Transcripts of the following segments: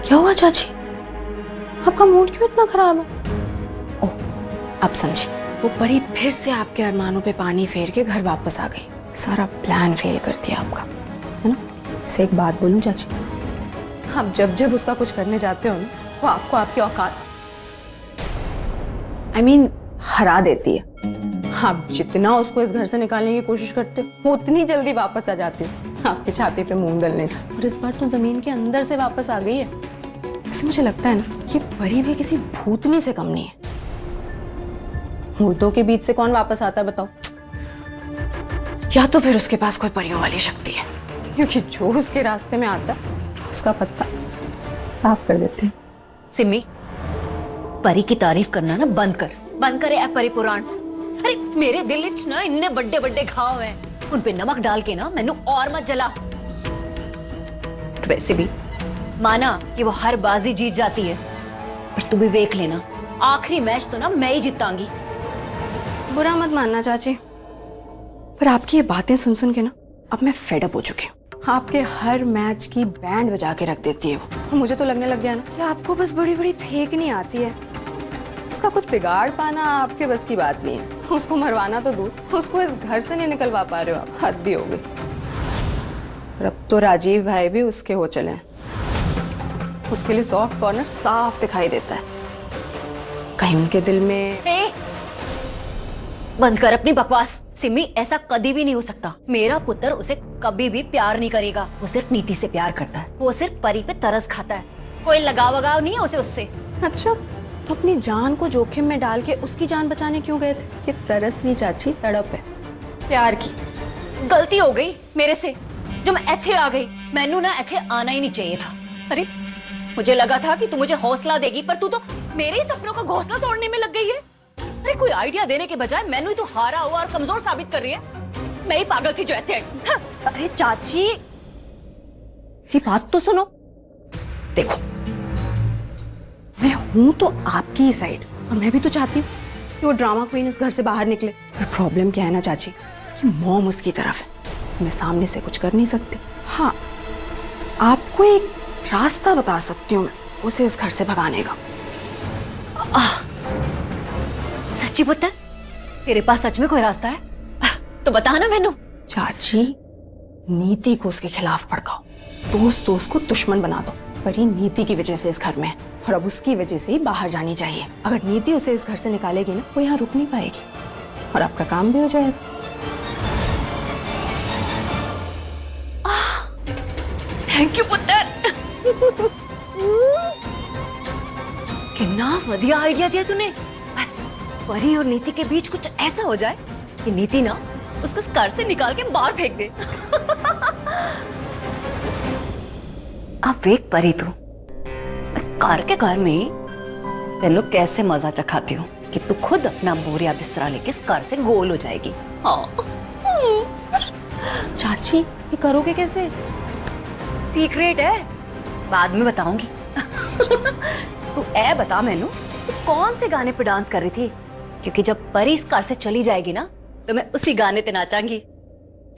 क्या हुआ चाची? आपका मूड क्यों इतना खराब है? ओह, अब समझी। वो परी फिर से आपके अरमानों पे पानी फेर के घर वापस आ गई। सारा प्लान फेल कर दिया आपका, है ना? इसे एक बात बोलूं चाची, आप जब जब उसका कुछ करने जाते हो ना, वो आपको आपकी औकात हरा देती है। आप जितना उसको इस घर से निकालने की कोशिश करते हो, वो उतनी जल्दी वापस आ जाती है आपकी छाती पे मूंग दलने। और इस बार तो जमीन के अंदर से वापस आ गई है। इससे मुझे लगता है ना, ये परी भी किसी भूतनी से कम नहीं है। मुर्दों के बीच से कौन वापस आता है बताओ? या तो फिर उसके पास कोई परियों वाली शक्ति है, क्योंकि जो उसके रास्ते में आता है उसका पत्ता साफ कर देते हैं। सिमी, परी की तारीफ करना ना बंद कर। बंद करे ऐ परी पुराण। अरे मेरे दिल विच ना इन्ने बड़े बड़े घाव हैं, उन पे नमक डाल के ना मैनू और मत जला। वैसे भी माना कि वो हर बाजी जीत जाती है, पर तू भी देख लेना, आखिरी मैच तो ना मैं ही जीतांगी। बुरा मत मानना चाची, पर आपकी ये बातें सुन सुन के ना अब मैं फेड अप हो चुकी हूँ। आपके हर मैच की बैंड बजा के रख देती है वो। और मुझे तो लगने लग गया ना कि आपको बस बड़ी बड़ी फेंकनी आती है। उसका कुछ बिगाड़ पाना आपके बस की बात नहीं है। उसको मरवाना तो दूर, उसको इस घर से नहीं निकलवा पा रहे हो आप। हद भी हो गई। और अब तो राजीव भाई भी उसके हो चले हैं। उसके लिए सॉफ्ट कॉर्नर साफ दिखाई देता है। कहीं उनके दिल में बंद कर अपनी बकवास। सिमी, ऐसा कभी भी नहीं हो सकता। मेरा पुत्र उसे कभी भी प्यार नहीं करेगा। वो सिर्फ नीति से प्यार करता है। वो सिर्फ परी पे तरस खाता है। कोई लगाव वगाव नहीं है उसे उससे। अच्छा, तो अपनी जान को जोखिम में डाल के उसकी जान बचाने क्यों गए थे? ये तरस नहीं चाची, तड़प है प्यार की। गलती हो गई मेरे से जो मैं ऐथे आ गई। मैनू ना ऐथे आना ही नहीं चाहिए था। अरे मुझे लगा था कि तू मुझे हौसला देगी, पर तू तो मेरे ही सपनों का घोंसला तोड़ने में लग गई है। अरे कोई आइडिया देने के बजाय मैनू ही तो हारा हुआ और कमजोर साबित कर रही है। मैं ही पागल थी जो ऐथे आई। हाँ। अरे चाची, ये बात तो सुनो। देखो, मैं हूं तो आपकी ही साइड, और मैं भी तो चाहती हूँ कि वो ड्रामा क्वीन इस घर से बाहर निकले। पर प्रॉब्लम क्या है ना चाची, कि मॉम उसकी तरफ है। मैं सामने से कुछ कर नहीं सकती। हाँ, आपको एक रास्ता बता सकती हूँ मैं उसे इस घर से भगाने का। सच्ची पुत्र, तेरे पास सच में कोई रास्ता है? तो बता ना मैनू। चाची, नीति को उसके खिलाफ भड़काओ, दोस्त को दुश्मन बना दो। परी नीति की वजह से इस घर में है, और अब उसकी वजह से ही बाहर जानी चाहिए। अगर नीति उसे इस घर से निकालेगी ना, वो यहाँ रुक नहीं पाएगी, और आपका काम भी हो जाएगा। थैंक यू पुत्र। कितना बढ़िया आइडिया दिया तूने। बस परी और नीति के बीच कुछ ऐसा हो जाए कि नीति ना उसको इस घर से निकाल के बाहर फेंक दे। अब देख परी, तू कार के घर में तेनू कैसे मजा चखाती हूँ कि तू खुद अपना बोरिया बिस्तरा लेके इस कार से गोल हो जाएगी। हाँ। चाची, ये करोगे कैसे? सीक्रेट है, बाद में बताऊंगी। तू ऐ बता मैनू, तू कौन से गाने पे डांस कर रही थी? क्योंकि जब परी इस कार से चली जाएगी ना, तो मैं उसी गाने पे नाचांगी।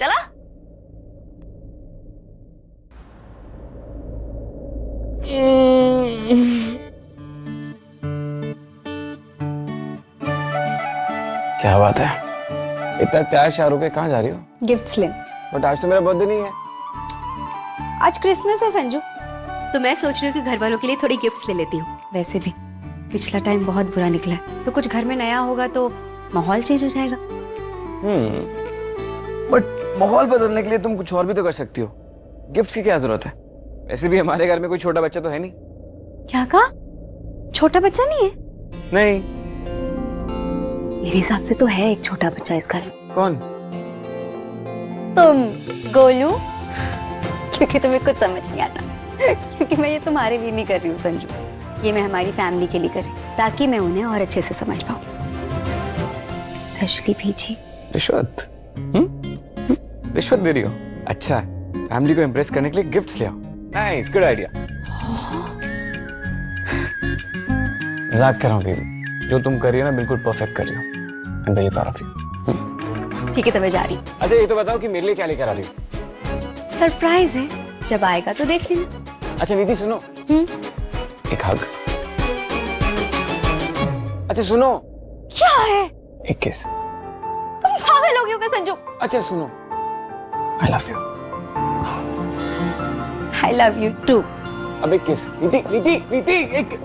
चला? क्या बात है, इतना तैयार श्यार होके कहाँ जा रही हो? गिफ्ट्स ले। बट आज तो मेरा बर्थडे नहीं है। आज क्रिसमस है संजू, तो मैं सोच रही हूँ कि घर वालों के लिए थोड़ी गिफ्ट्स ले लेती हूँ। वैसे भी पिछला टाइम बहुत बुरा निकला है, तो कुछ घर में नया होगा तो माहौल चेंज हो जाएगा। बट माहौल बदलने के लिए तुम कुछ और भी तो कर सकती हो। गिफ्ट्स की क्या जरूरत है? वैसे भी हमारे घर में कोई छोटा बच्चा तो है नहीं। क्या कहा? छोटा बच्चा नहीं है? नहीं। मेरे हिसाब से तो है एक छोटा बच्चा इस घर में। कौन? तुम गोलू। क्योंकि तुम्हें कुछ समझ नहीं आता। क्योंकि मैं ये तुम्हारे लिए नहीं कर रही हूँ संजू, ये मैं हमारी फैमिली के लिए कर रही हूँ, ताकि मैं उन्हें और अच्छे से समझ पाऊँ। स्पेशली भीजी। रिश्वत? रिश्वत दे रही हो? अच्छा, फैमिली को इम्प्रेस करने के लिए गिफ्ट्स ले आओ। Nice, good idea. मजाक कर रहा हूँ बेबी, जो तुम कर रही हो ना बिल्कुल परफेक्ट कर रही हो। I am very proud of you. ठीक है, तो मैं जा रही हूँ। अच्छा ये तो बताओ कि मेरे लिए क्या लेकर आ रही हो? सरप्राइज है, जब आएगा तो देख लेना। अच्छा नीति सुनो, एक हग। अच्छा सुनो, क्या है? एक किस। तुम पागल हो गए हो क्या संजू? अच्छा सुनो, I love you. I love you too. अब एक किस। नीति नीति नीति एक।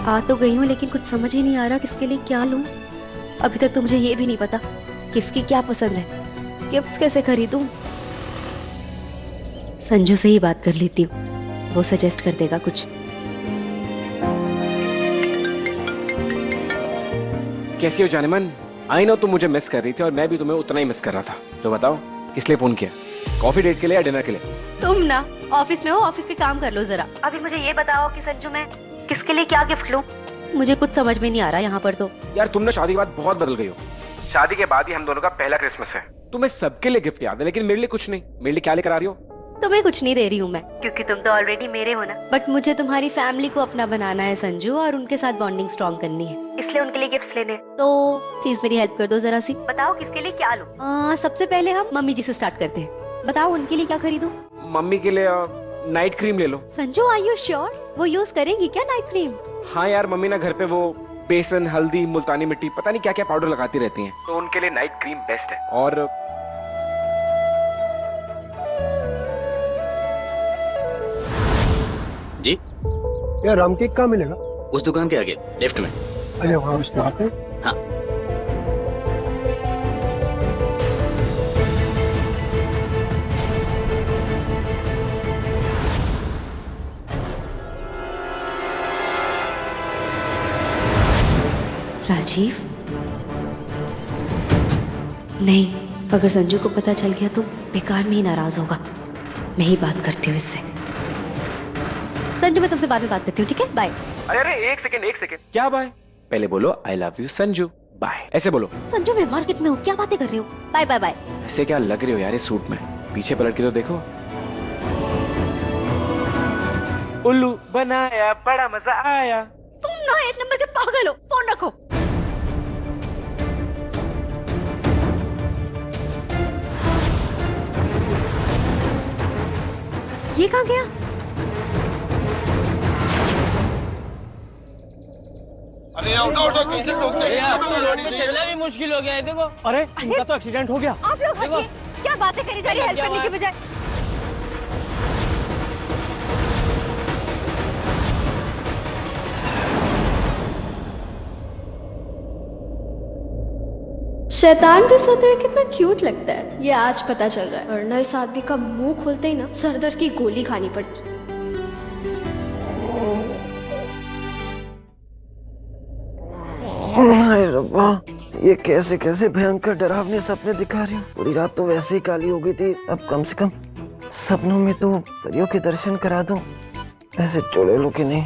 आ तो गई हूँ लेकिन कुछ समझ ही नहीं आ रहा किसके लिए क्या लूं। अभी तक तो मुझे ये भी नहीं पता किसकी क्या पसंद है, गिफ्ट्स कैसे खरीदूं। संजू से ही बात कर लेती हूँ, वो सजेस्ट कर देगा कुछ। कैसी हो जानेमन? आई नो तुम मुझे मिस कर रही थी और मैं भी तुम्हें उतना ही मिस कर रहा था। तो बताओ किस लिए फोन किया? कॉफी डेट के लिए या डिनर के लिए? तुम ना ऑफिस में हो, ऑफिस के काम कर लो जरा। अभी मुझे ये बताओ कि संजू मैं किसके लिए क्या गिफ्ट लूं? मुझे कुछ समझ में नहीं आ रहा यहाँ पर तो। यार तुम ना शादी के बाद बहुत बदल गई हो। शादी के बाद ही हम दोनों का पहला क्रिसमस है। तुम्हें सबके लिए गिफ्ट याद है लेकिन मेरे लिए कुछ नहीं। मेरे लिए क्या लेकर आ रही हो? तुम्हें कुछ नहीं दे रही हूँ मैं, क्योंकि तुम तो ऑलरेडी मेरे हो ना। बट मुझे तुम्हारी फैमिली को अपना बनाना है संजू, और उनके साथ बॉन्डिंग स्ट्रॉन्ग करनी है, इसलिए उनके लिए गिफ्ट्स लेने। तो प्लीज मेरी हेल्प कर दो जरा सी। बताओ किसके लिए क्या लूं? सबसे पहले हम मम्मी जी से स्टार्ट करते हैं। बताओ उनके लिए क्या खरीदूं? मम्मी के लिए नाइट क्रीम ले लो। Sanju are you sure? वो यूज करेंगी क्या नाइट क्रीम? हाँ यार, मम्मी ना घर पे वो बेसन, हल्दी, मुल्तानी मिट्टी, पता नहीं क्या क्या पाउडर लगाती रहती हैं, तो उनके लिए नाइट क्रीम बेस्ट है। और जी यार राम केक कहाँ मिलेगा? उस दुकान के आगे लेफ्ट में। अरे वहाँ उस वहाँ पे। हाँ। राजीव? नहीं, अगर संजू को पता चल गया तो बेकार में ही नाराज होगा। मैं ही बात करती हूँ इससे। संजू मैं तुमसे बाद में बात करती हूँ, ठीक है? बाय। अरे एक सेकंड। क्या बाय? पहले बोलो I love you Sanju, bye. ऐसे बोलो। संजू मैं मार्केट में हूँ, क्या बातें कर रही हो? Bye bye bye. ऐसे क्या लग रही हो यार इस सूट में? पीछे पलट के तो देखो। उल्लू बनाया, बड़ा मजा आया। तुम ना एक नंबर के पागल हो। फोन रखो। ये कहाँ गया? अरे उठो कैसे ठोकते चलना भी मुश्किल हो गया है। देखो, अरे इनका तो एक्सीडेंट हो गया। आप लोग हटिए, क्या बातें करी जा रही है हेल्प करने के बजाय। शैतान भी सोते हुए कितना क्यूट लगता है, ये आज पता चल रहा है। वरना इस आदमी का मुंह खोलते ही ना सरदर्द की गोली खानी पड़ती। रब्बा, ये कैसे कैसे भयंकर डरावने सपने दिखा रही हूँ। पूरी रात तो वैसे ही काली हो गई थी, अब कम से कम सपनों में तो परियों के दर्शन करा दूं। ऐसे चुड़ैलों के नहीं।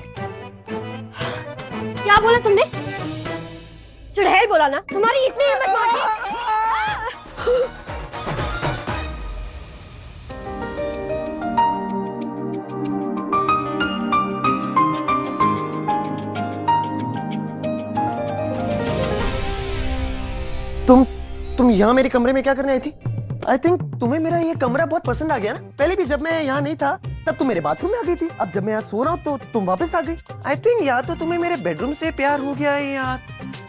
क्या बोला तुमने? चुड़ैल बोला ना? तुम्हारी इतनी हिम्मत मारती। तुम यहाँ मेरे कमरे में क्या करने आई थी? आई थिंक तुम्हें मेरा ये कमरा बहुत पसंद आ गया ना। पहले भी जब मैं यहाँ नहीं था तब तुम मेरे बाथरूम में आ गई थी, अब जब मैं यहाँ सो रहा हूँ तो तुम वापस आ गई। आई थिंक या तो तुम्हें मेरे बेडरूम से प्यार हो गया है यार।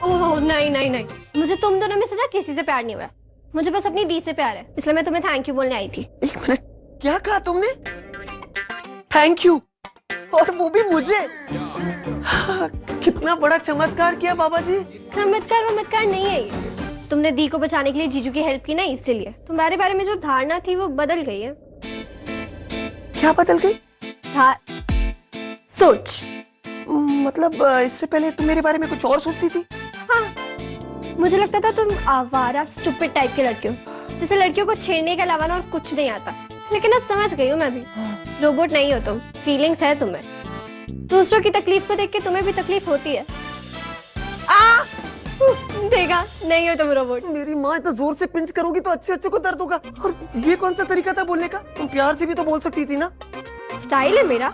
ओह नहीं, मुझे तुम दोनों में से ना किसी से प्यार नहीं हुआ। मुझे बस अपनी दी से प्यार है, इसलिए मैं तुम्हें थैंक यू बोलने आई थी। एक मिनट, क्या कहा तुमने? थैंक यू, और वो भी मुझे? कितना बड़ा चमत्कार किया बाबा जी। चमत्कार नहीं है ये। तुमने दी को बचाने के लिए जीजू की हेल्प की ना, इसलिए तुम्हारे बारे में जो धारणा थी वो बदल गई है। क्या बदल गई? सोच। मतलब इससे पहले तुम मेरे बारे में कुछ और सोचती थी? हाँ, मुझे लगता था तुम आवारा स्टूपिड टाइप के लड़के हो, जिसे लड़कियों को छेड़ने के अलावा और कुछ नहीं आता। लेकिन अब समझ गई हूँ मैं भी, रोबोट नहीं हो तुम, फीलिंग्स है तुम्हें। दूसरों की तकलीफ को देख के तुम्हें भी तकलीफ होती है। देखा, नहीं हो तुम रोबोट। मेरी माँ इतना जोर से पिंच करोगी तो अच्छे को दर्द होगा। और ये कौन सा तरीका था बोलने का? तुम प्यार से भी तो बोल सकती थी ना। स्टाइल है मेरा,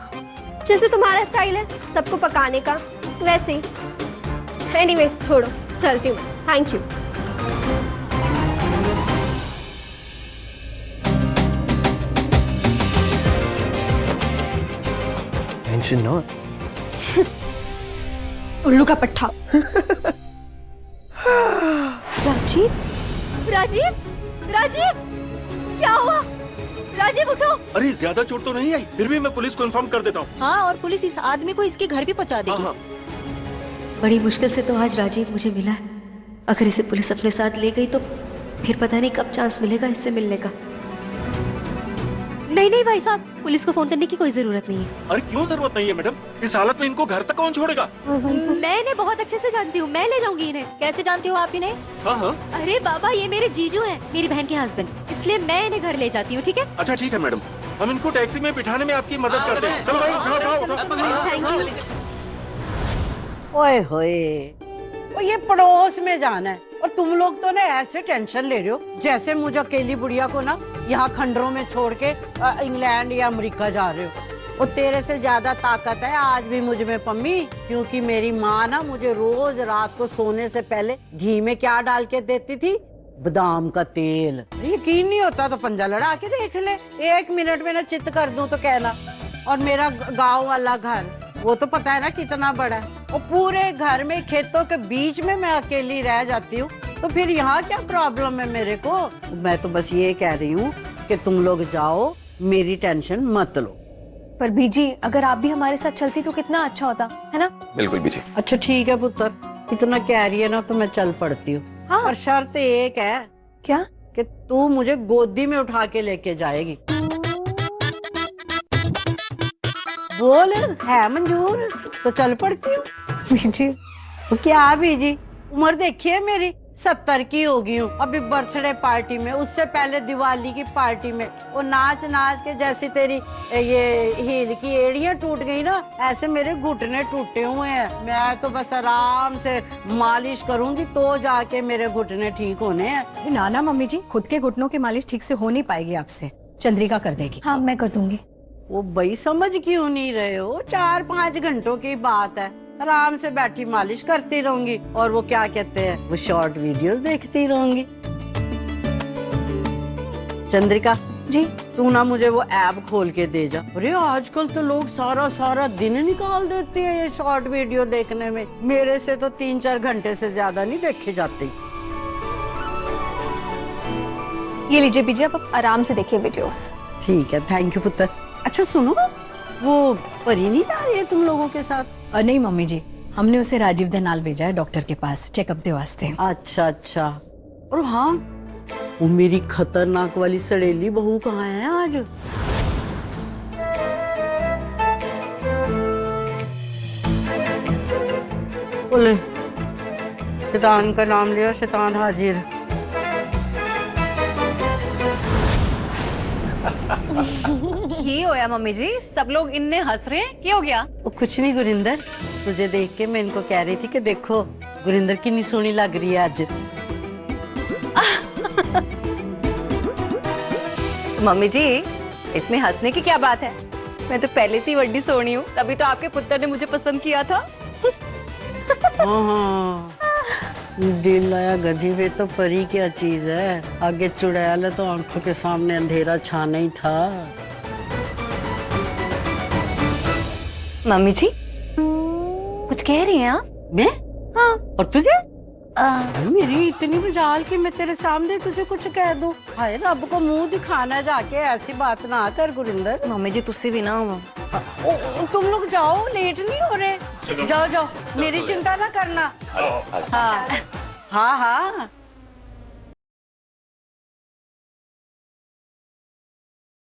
जैसे तुम्हारा स्टाइल है सबको पकाने का, वैसे ही। एनीवेज छोड़ो, चलती हूँ। Thank you. टेंशन ना। उल्लू का पट्टा। राजीव, राजीव, राजीव, क्या हुआ? राजीव उठो। अरे ज्यादा चोट तो नहीं आई, फिर भी मैं पुलिस को इन्फॉर्म कर देता हूँ। हाँ, और पुलिस इस आदमी को इसके घर भी पहुंचा देगी। हाँ। बड़ी मुश्किल से तो आज राजीव मुझे मिला है। अगर इसे पुलिस अपने साथ ले गई तो फिर पता नहीं कब चांस मिलेगा इससे मिलने का। नहीं नहीं भाई साहब, पुलिस को फोन करने की कोई जरूरत नहीं है। अरे क्यों जरूरत नहीं है मैडम? इस हालत में इनको घर तक कौन छोड़ेगा? मैं इन्हें बहुत अच्छे से जानती हूँ, मैं ले जाऊंगी इन्हें। कैसे जानती हो आप इन्हें? हाँ। अरे बाबा, ये मेरे जीजू हैं, मेरी बहन के हस्बैंड, इसलिए मैं इन्हें घर ले जाती हूँ। ठीक है? अच्छा ठीक है मैडम, हम इनको टैक्सी में बिठाने में आपकी मदद करते हैं। चलो भाई, उठाओ। Thank you. ओए होए, और ये पड़ोस में जाना है और तुम लोग तो ना ऐसे टेंशन ले रहे हो जैसे मुझे अकेली बुढ़िया को ना यहाँ खंडरों में छोड़ के इंग्लैंड या अमेरिका जा रहे हो। और तेरे से ज्यादा ताकत है आज भी मुझ में पम्मी, क्योंकि मेरी माँ ना मुझे रोज रात को सोने से पहले घी में क्या डाल के देती थी? बादाम का तेल। यकीन नहीं होता तो पंजा लड़ा के देख ले, 1 मिनट में ना चित्त कर दूं तो कहना। और मेरा गाँव वाला घर, वो तो पता है ना कितना बड़ा है, और पूरे घर में खेतों के बीच में मैं अकेली रह जाती हूँ, तो फिर यहाँ क्या प्रॉब्लम है मेरे को? मैं तो बस ये कह रही हूँ कि तुम लोग जाओ, मेरी टेंशन मत लो। पर बीजी, अगर आप भी हमारे साथ चलती तो कितना अच्छा होता, है ना? बिल्कुल बीजी। अच्छा ठीक है पुत्र, इतना कह रही है ना तो मैं चल पड़ती हूँ। हाँ। और शर्त एक है। क्या? कि तू मुझे गोदी में उठा के लेके जाएगी। बोल, है मंजूर? तो चल पड़ती हूँ। बीजी, क्या बीजी, उम्र देखी है मेरी, 70 की हो गई हूँ। अभी बर्थडे पार्टी में, उससे पहले दिवाली की पार्टी में, वो नाच नाच के जैसी तेरी ये हील की एड़ियाँ टूट गई ना, ऐसे मेरे घुटने टूटे हुए हैं। मैं तो बस आराम से मालिश करूंगी तो जाके मेरे घुटने ठीक होने हैं। ना ना मम्मी जी, खुद के घुटनों की मालिश ठीक से हो नहीं पाएगी आपसे, चंद्रिका कर देगी। हाँ मैं कर दूंगी। वो भाई समझ क्यों नहीं रहे हो? 4-5 घंटों की बात है, आराम से बैठी मालिश करती रहूंगी, और वो क्या कहते हैं, वो शॉर्ट वीडियोस देखती रहूंगी। चंद्रिका जी, तू ना मुझे वो ऐप खोल के दे जा। अरे आजकल तो लोग सारा दिन निकाल देते हैं ये शॉर्ट वीडियो देखने में, मेरे से तो 3-4 घंटे से ज्यादा नहीं देखे जाते। ये लीजिए बीजी, आप आराम से देखिए वीडियोस। ठीक है, थैंक यू पुत्र। अच्छा सुनो, वो परी नहीं जा रही है तुम लोगों के साथ? नहीं मम्मी जी, हमने उसे राजीव दनाल भेजा है डॉक्टर के पास चेकअप दे वास्ते। अच्छा। और हाँ, वो मेरी खतरनाक वाली सड़ेली बहू कहाँ है आज? बोले, शैतान का नाम लिया, शैतान हाजिर। ये होया मम्मी जी, सब लोग इनने हंस रहे हैं, क्या हो गया? वो कुछ नहीं गुरिंदर, तुझे देख के मैं इनको कह रही थी कि देखो गुरिंदर कितनी सोहनी लग रही है आज। मम्मी जी, इसमें हंसने की क्या बात है? मैं तो पहले से ही बड़ी सोहनी हूँ, तभी तो आपके पुत्र ने मुझे पसंद किया था। हाँ, दिल आया गधी पे तो परी क्या चीज है, आगे चुड़ैल तो आंखों के सामने अंधेरा छाना ही था। मम्मी जी, कुछ कह रही हैं आप? मैं? हाँ। और तुझे? मेरी इतनी मजाल कि मैं तेरे सामने तुझे कुछ कह दूं। हाय रब को मुंह दिखाना, जाके ऐसी बात ना कर गुरिंदर। मम्मी जी तुझसे भी ना हो। तुम लोग जाओ, लेट नहीं हो रहे? जाओ, मेरी चिंता ना करना। हाँ,